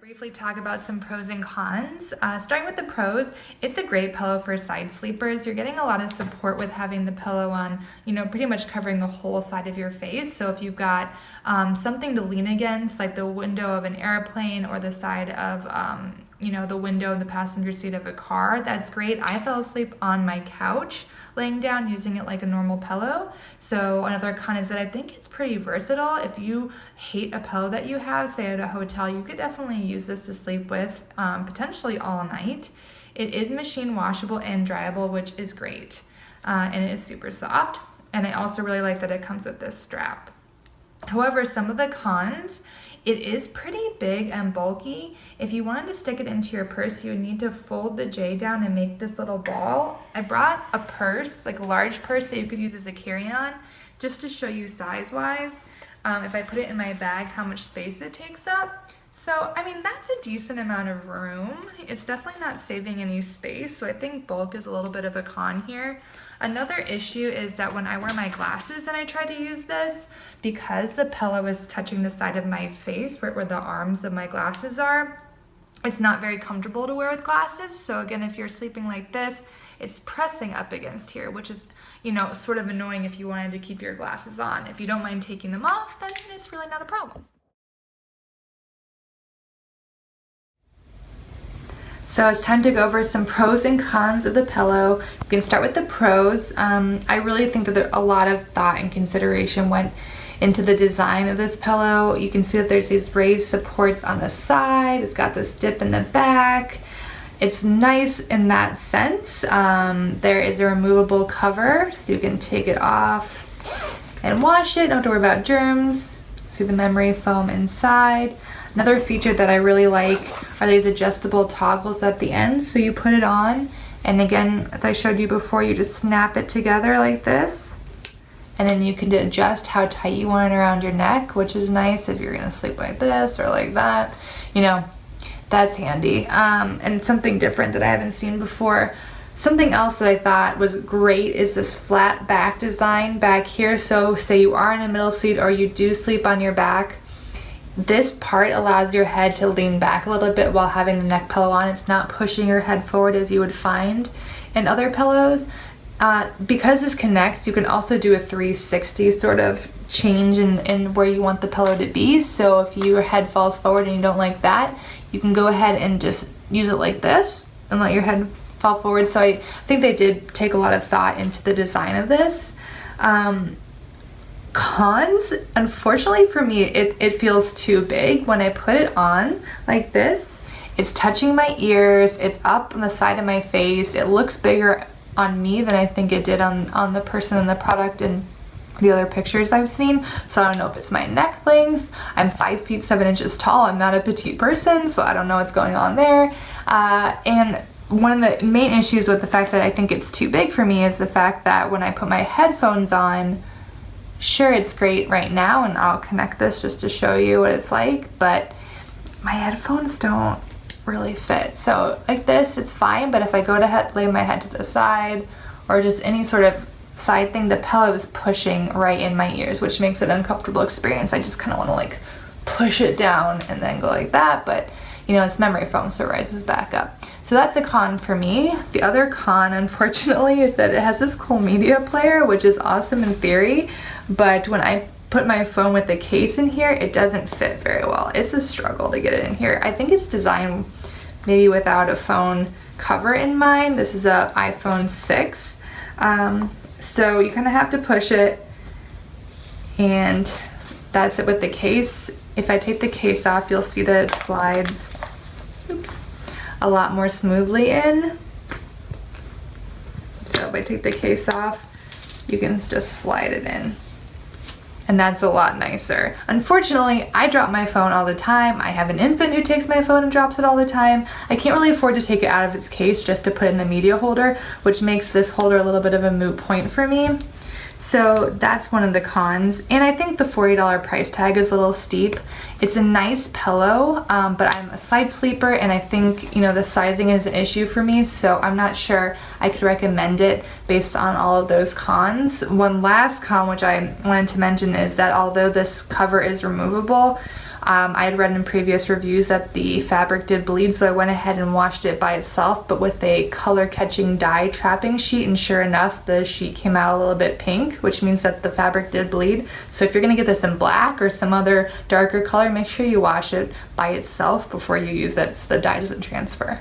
Briefly talk about some pros and cons. Starting with the pros, it's a great pillow for side sleepers. You're getting a lot of support with having the pillow on, pretty much covering the whole side of your face. So if you've got something to lean against, like the window of an airplane or the side of, the window in the passenger seat of a car, that's great. I fell asleep on my couch laying down using it like a normal pillow. So another con is that I think it's pretty versatile. If you hate a pillow that you have, say at a hotel, you could definitely use this to sleep with potentially all night. It is machine washable and dryable, which is great. And it is super soft. And I also really like that it comes with this strap. However, some of the cons, it is pretty big and bulky. If you wanted to stick it into your purse, you would need to fold the J down and make this little ball. I brought a purse, like a large purse that you could use as a carry-on, just to show you size-wise, if I put it in my bag, how much space it takes up. So, that's a decent amount of room. It's definitely not saving any space, so I think bulk is a little bit of a con here. Another issue is that when I wear my glasses and I try to use this, because the pillow is touching the side of my face, right where the arms of my glasses are, it's not very comfortable to wear with glasses. So again, if you're sleeping like this, it's pressing up against here, which is, sort of annoying if you wanted to keep your glasses on. If you don't mind taking them off, then it's really not a problem. So it's time to go over some pros and cons of the pillow. We can start with the pros. I really think that a lot of thought and consideration went into the design of this pillow. You can see that there's these raised supports on the side. It's got this dip in the back. It's nice in that sense. There is a removable cover, so you can take it off and wash it. Don't have to worry about germs. See the memory foam inside. Another feature that I really like are these adjustable toggles at the end. So you put it on, and again, as I showed you before, you just snap it together like this. And then you can adjust how tight you want it around your neck, which is nice if you're gonna sleep like this or like that. That's handy. And something different that I haven't seen before. Something else that I thought was great is this flat back design back here. So say you are in a middle seat or you do sleep on your back, this part allows your head to lean back a little bit while having the neck pillow on. It's not pushing your head forward as you would find in other pillows. Because this connects, you can also do a 360 sort of change in where you want the pillow to be. So if your head falls forward and you don't like that, you can go ahead and just use it like this and let your head fall forward. So I think they did take a lot of thought into the design of this. Cons, unfortunately for me, it feels too big. When I put it on like this, it's touching my ears, it's up on the side of my face. It looks bigger on me than I think it did on the person in the product and the other pictures I've seen. So I don't know if it's my neck length. I'm 5 feet 7 inches tall. I'm not a petite person, so I don't know what's going on there. And one of the main issues with the fact that I think it's too big for me is the fact that when I put my headphones on, sure, it's great right now, and I'll connect this just to show you what it's like, but my headphones don't really fit. So like this, it's fine, but if I go to lay my head to the side or just any sort of side thing, the pillow is pushing right in my ears, which makes it an uncomfortable experience. I just kind of want to push it down and then go like that, but it's memory foam, so it rises back up. So that's a con for me. The other con, unfortunately, is that it has this cool media player, which is awesome in theory, but when I put my phone with the case in here, it doesn't fit very well. It's a struggle to get it in here. I think it's designed maybe without a phone cover in mind. This is a iPhone 6. So you kind of have to push it, and that's it with the case. If I take the case off, you'll see that it slides, a lot more smoothly in. So if I take the case off, you can just slide it in. And that's a lot nicer. Unfortunately, I drop my phone all the time. I have an infant who takes my phone and drops it all the time. I can't really afford to take it out of its case just to put in the media holder, which makes this holder a little bit of a moot point for me. So that's one of the cons. And I think the $40 price tag is a little steep. It's a nice pillow, but I'm a side sleeper, and I think, the sizing is an issue for me, so I'm not sure I could recommend it based on all of those cons. One last con, which I wanted to mention, is that although this cover is removable, I had read in previous reviews that the fabric did bleed, so I went ahead and washed it by itself, but with a color catching dye trapping sheet, and sure enough, the sheet came out a little bit pink, which means that the fabric did bleed. So if you're gonna get this in black or some other darker color, make sure you wash it by itself before you use it so the dye doesn't transfer.